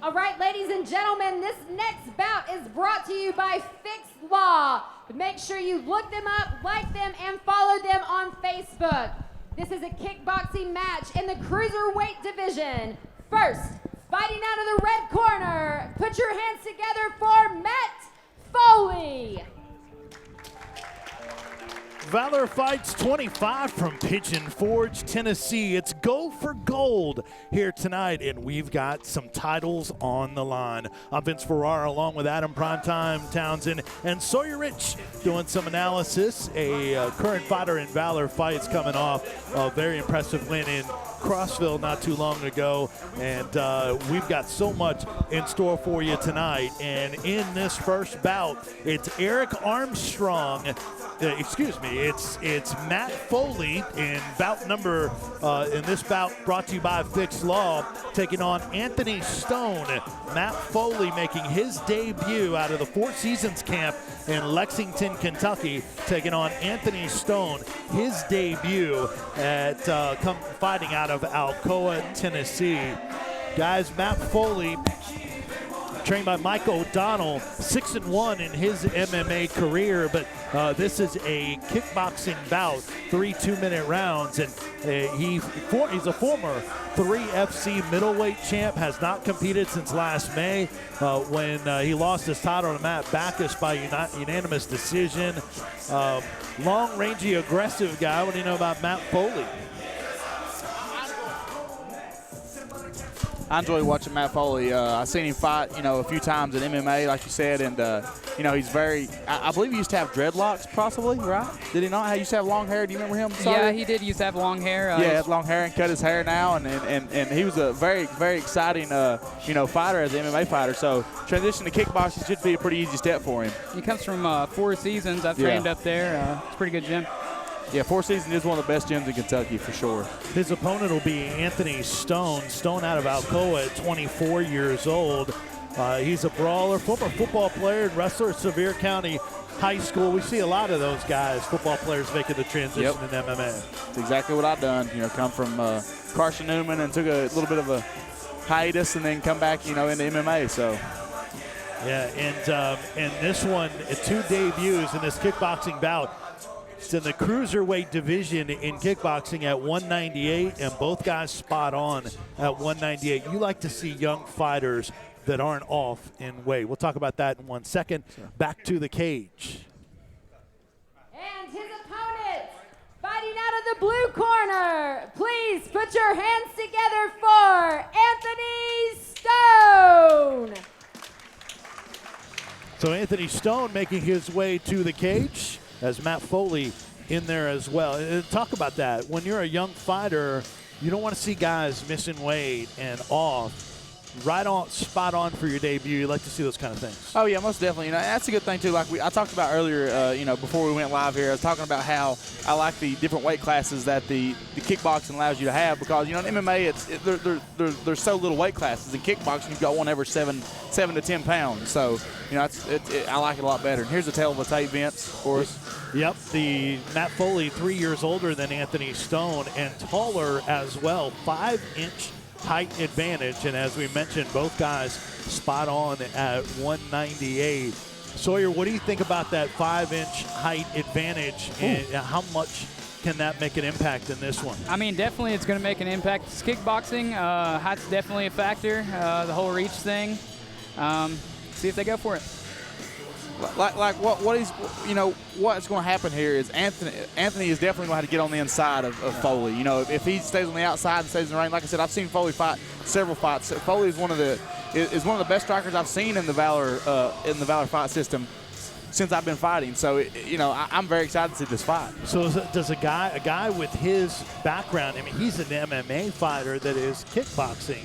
All right, ladies and gentlemen, this next bout is brought to you by Fixed Law. Make sure you look them up, like them, and follow them on Facebook. This is a kickboxing match in the cruiserweight division. First, fighting out of the red corner, put your hands together for Matt Foley. Valor fights 25 from Pigeon Forge, Tennessee. It's go for gold here tonight, and we've got some titles on the line. I'm Vince Ferrara along with Adam Primetime Townsend and Sawyer Rich doing some analysis. A current fighter in Valor fights coming off a very impressive win in Crossville not too long ago, and we've got so much in store for you tonight. And in this first bout, it's Eric Armstrong. It's Matt Foley in bout number, in this bout brought to you by Fixed Law, taking on Anthony Stone. Matt Foley making his debut out of the Four Seasons camp in Lexington, Kentucky, taking on Anthony Stone, his debut at fighting out of Alcoa, Tennessee. Guys, Matt Foley, trained by Mike O'Donnell, 6-1 in his MMA career, but this is a kickboxing bout, 3 2-minute rounds, and he's a former 3FC middleweight champ, has not competed since last May when he lost his title to Matt Backus by unanimous decision. Long, rangy, aggressive guy. What do you know about Matt Foley? I enjoy watching Matt Foley. I've seen him fight, a few times in MMA, like you said, and, he's very – I believe he used to have dreadlocks possibly, right? Did he not? He used to have long hair. Do you remember him? Sorry? Yeah, he did used to have long hair. Yeah, he had long hair and cut his hair now, and he was a very, very exciting, fighter as an MMA fighter. So transition to kickboxing should be a pretty easy step for him. He comes from Four Seasons. I've trained up there. It's a pretty good gym. Yeah, Four Seasons is one of the best gyms in Kentucky for sure. His opponent will be Anthony Stone. Stone out of Alcoa at 24 years old. He's a brawler, former football player and wrestler at Sevier County High School. We see a lot of those guys, football players, making the transition in MMA. That's exactly what I've done. Come from Carson Newman and took a little bit of a hiatus and then come back, into MMA. So. Yeah, and this one, 2 debuts in this kickboxing bout. It's in the cruiserweight division in kickboxing at 198, and both guys spot on at 198. You like to see young fighters that aren't off in weight. We'll talk about that in 1 second. Sure. Back to the cage. And his opponent, fighting out of the blue corner. Please put your hands together for Anthony Stone. So Anthony Stone making his way to the cage, as Matt Foley in there as well. And talk about that. When you're a young fighter, you don't want to see guys missing weight and off. Right on, spot on for your debut. You like to see those kind of things. Oh yeah, most definitely. That's a good thing too. Like I talked about earlier, before we went live here, I was talking about how I like the different weight classes that the kickboxing allows you to have, because in MMA there's so little weight classes. In kickboxing, you've got one every 7 to 10 pounds. So I like it a lot better. And here's a tail of a tape, Vince, for us. Yep, the Matt Foley, 3 years older than Anthony Stone and taller as well, 5-inch height advantage, and as we mentioned, both guys spot on at 198. Sawyer, what do you think about that 5-inch height advantage, and how much can that make an impact in this one? I mean, definitely it's going to make an impact. It's kickboxing, height's definitely a factor, the whole reach thing. See if they go for it. What's going to happen here is Anthony is definitely going to have to get on the inside of Foley. If he stays on the outside and stays in the ring, like I said, I've seen Foley fight several fights. Foley is one of the best strikers I've seen in the Valor fight system since I've been fighting. So I'm very excited to see this fight. So does a guy with his background, I mean, he's an MMA fighter that is kickboxing.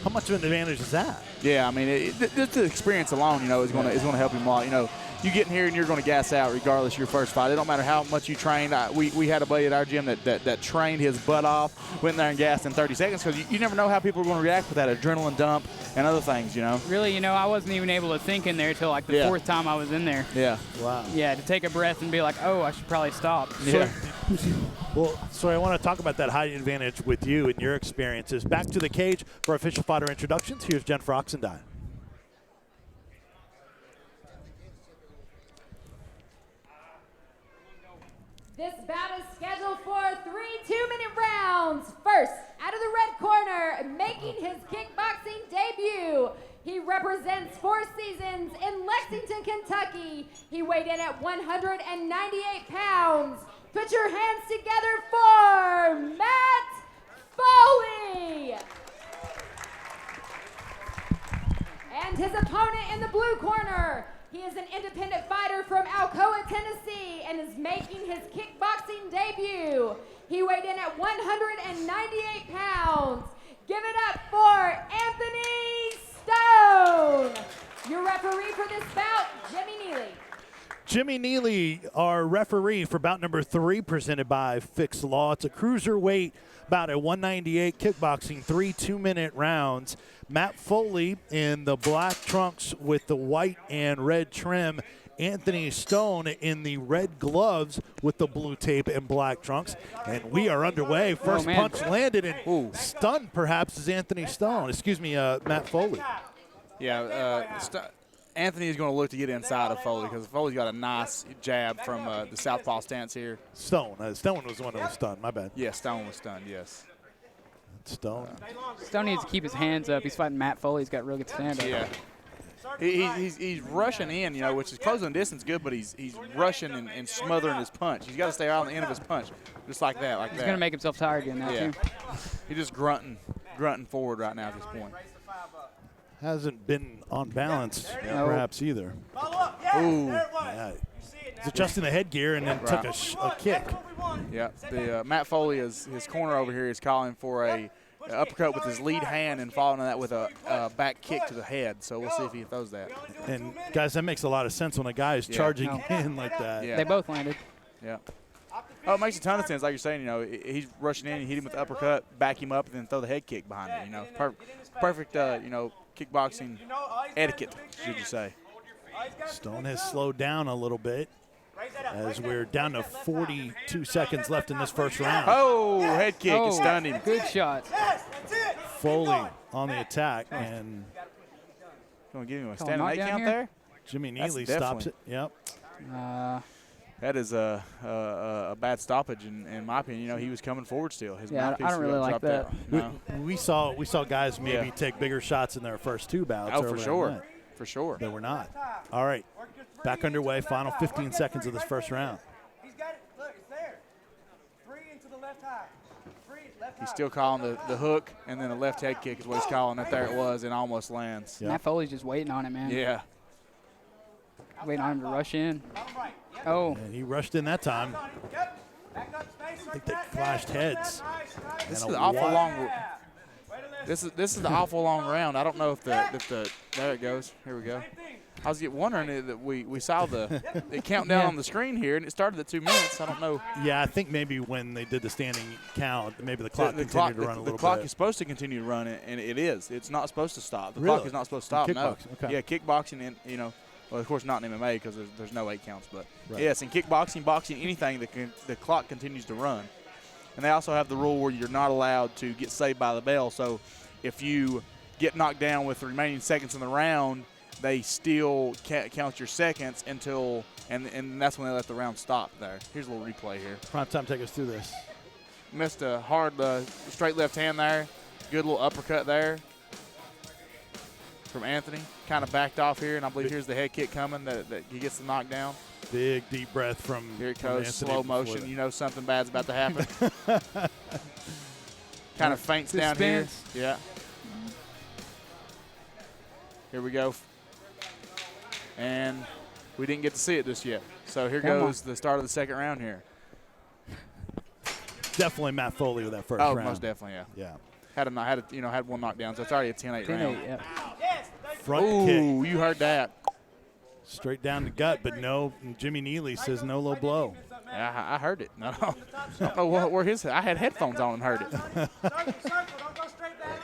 How much of an advantage is that? Yeah, I mean, just the experience alone, is going to help him a lot. You get in here and you're going to gas out regardless of your first fight. It don't matter how much you trained. We had a buddy at our gym that trained his butt off, went in there and gassed in 30 seconds, because you never know how people are going to react with that adrenaline dump and other things, Really, I wasn't even able to think in there till like the 4th time I was in there. Yeah. Wow. Yeah, to take a breath and be like, oh, I should probably stop. So Well, so I want to talk about that height advantage with you and your experiences. Back to the cage for official fighter introductions. Here's Jennifer Oxendine. This bout is scheduled for 3 2-minute rounds. First, out of the red corner, making his kickboxing debut, he represents 4 seasons in Lexington, Kentucky. He weighed in at 198 pounds. Put your hands together for Matt Foley. And his opponent in the blue corner, he is an independent fighter from Alcoa, Tennessee, and is making his kickboxing debut. He weighed in at 198 pounds. Give it up for Anthony Stone. Your referee for this bout, Jimmy Neely. Jimmy Neely, our referee for bout number 3, presented by Fix Law. It's a cruiserweight bout at 198 kickboxing, 3 2-minute rounds. Matt Foley in the black trunks with the white and red trim. Anthony Stone in the red gloves with the blue tape and black trunks. And we are underway. First punch landed and stunned perhaps is Anthony Stone. Excuse me, Matt Foley. Yeah, Anthony is going to look to get inside of Foley because Foley's got a nice jab from the southpaw stance here. Stone. Stone was the one that was stunned. My bad. Yeah, Stone was stunned, yes. Stone. Stone needs to keep his hands up. He's fighting Matt Foley. He's got real good stand-up. Yeah. He's rushing in, you know, which is closing the distance good, but he's rushing and smothering his punch. He's got to stay right on the end of his punch, just like that, like He's that. going to make himself tired again now, too. He's just grunting forward right now at this point. Hasn't been on balance perhaps either. Ooh. Yeah. He's adjusting the headgear and then took a kick. Yeah, the Matt Foley, his corner over here, is calling for a uppercut with his lead hand and following that with a back kick to the head. So we'll see if he throws that. And, guys, that makes a lot of sense when a guy is charging in like that. Yeah. They both landed. Yeah. Oh, it makes a ton of sense. Like you're saying, you know, he's rushing in, you hit him with the uppercut, back him up, and then throw the head kick behind it. You know, perfect, you know, kickboxing etiquette, should you say. Stone has slowed down a little bit as we're down to 42 seconds left in this first round. Oh, head kick is stunned him. Good shot. Foley on the attack, and Going to give him a standing 8 count there? Jimmy Neely stops it. Yep. That is a bad stoppage, in my opinion. You know, he was coming forward still. His I don't really like that. No. We saw guys maybe take bigger shots in their first 2 bouts. Oh, for sure. For sure. They were not. All right. Back underway. Final 15 seconds of this first round. He's got it. Look, it's there. 3 into the left high. 3 left high. He's still calling the hook, and then a left head kick is what he's calling it. There it was, and almost lands. Yep. Matt Foley's just waiting on it, man. Yeah. Waiting on him to rush in. Oh. And he rushed in that time. I think they clashed heads. This is an awful long. This is the awful long round. I don't know if the there it goes. Here we go. I was wondering that we saw the countdown on the screen here, and it started at 2 minutes. I don't know. Yeah, I think maybe when they did the standing count, maybe the clock continued to run a little bit. The clock is supposed to continue to run, and it is. It's not supposed to stop. The Really? clock is not supposed to stop. No. Okay. Yeah, kickboxing, and you know, well, of course not in MMA because there's no 8 counts, but Right. yes, in kickboxing, boxing, anything, the clock continues to run. And they also have the rule where you're not allowed to get saved by the bell. So if you get knocked down with the remaining seconds in the round, they still count your seconds until, and that's when they let the round stop there. Here's a little replay here. Prime time, take us through this. Missed a hard straight left hand there. Good little uppercut there from Anthony. Kind of backed off here, and I believe here's the head kick coming that he gets the knockdown. Big deep breath from Here it from goes, Anthony slow before motion. that. You know something bad's about to happen. Kind of feints down here. Suspense. Yeah. Here we go. And we didn't get to see it just yet. So here goes the start of the second round here. Definitely Matt Foley with that first Oh, round. most definitely, yeah. Yeah. Had one knockdown, so it's already a 10-8 round. 10-8, yeah. Front kick Ooh, you heard that. straight down the gut, but no. Jimmy Neely says no low blow. Yeah, I heard it. No, I don't know where his. I had headphones on and heard it. Circle, don't go straight back.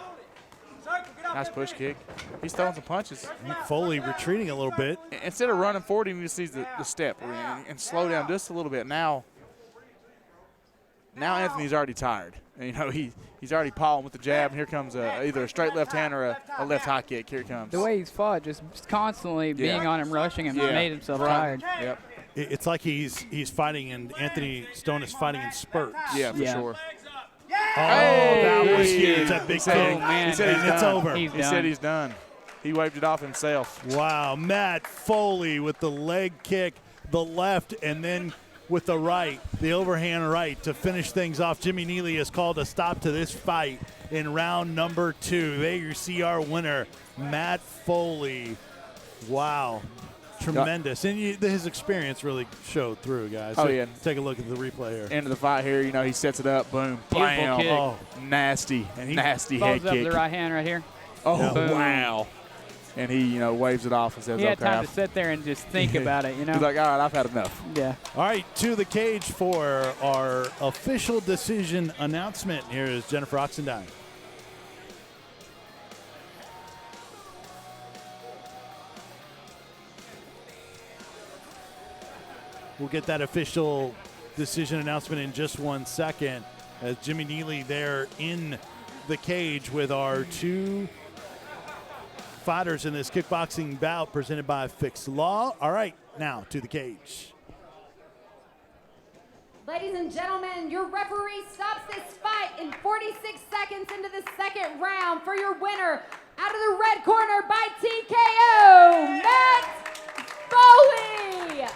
Circle, get off Nice that push kick. He's throwing some punches. Foley retreating a little bit. Instead of running forward, he just needs the step and slow down just a little bit. Now now Anthony's already tired. And, you know, he's already pawing with the jab, and here comes either a straight left hand or a left high kick. Here it comes. The way he's fought, just constantly being on him, rushing him, made himself tired. Yep. It's like he's fighting, and Anthony Stone is fighting in spurts. Yeah, for sure. Oh, that was huge. That big kick. Man. He said It's over. He said he's done. He waved it off himself. Wow, Matt Foley with the leg kick, the left, and then with the right, the overhand right to finish things off. Jimmy Neely has called a stop to this fight in round number 2. There you see our winner, Matt Foley. Wow, tremendous. And his experience really showed through, guys. Oh, yeah. Take a look at the replay here. Into the fight here, you know, he sets it up, boom, Beautiful bam. kick. Oh, nasty, nasty head Follows up kick. the right hand right here. Oh, Boom. wow. And he, you know, waves it off and says, He had okay. time to sit there and just think about it, you know? He's like, all right, I've had enough. Yeah. All right, to the cage for our official decision announcement. Here is Jennifer Oxendine. We'll get that official decision announcement in just 1 second, as Jimmy Neely there in the cage with our 2 fighters in this kickboxing bout presented by Fixed Law. All right, now to the cage. Ladies and gentlemen, your referee stops this fight in 46 seconds into the second round for your winner out of the red corner by TKO, Matt Foley.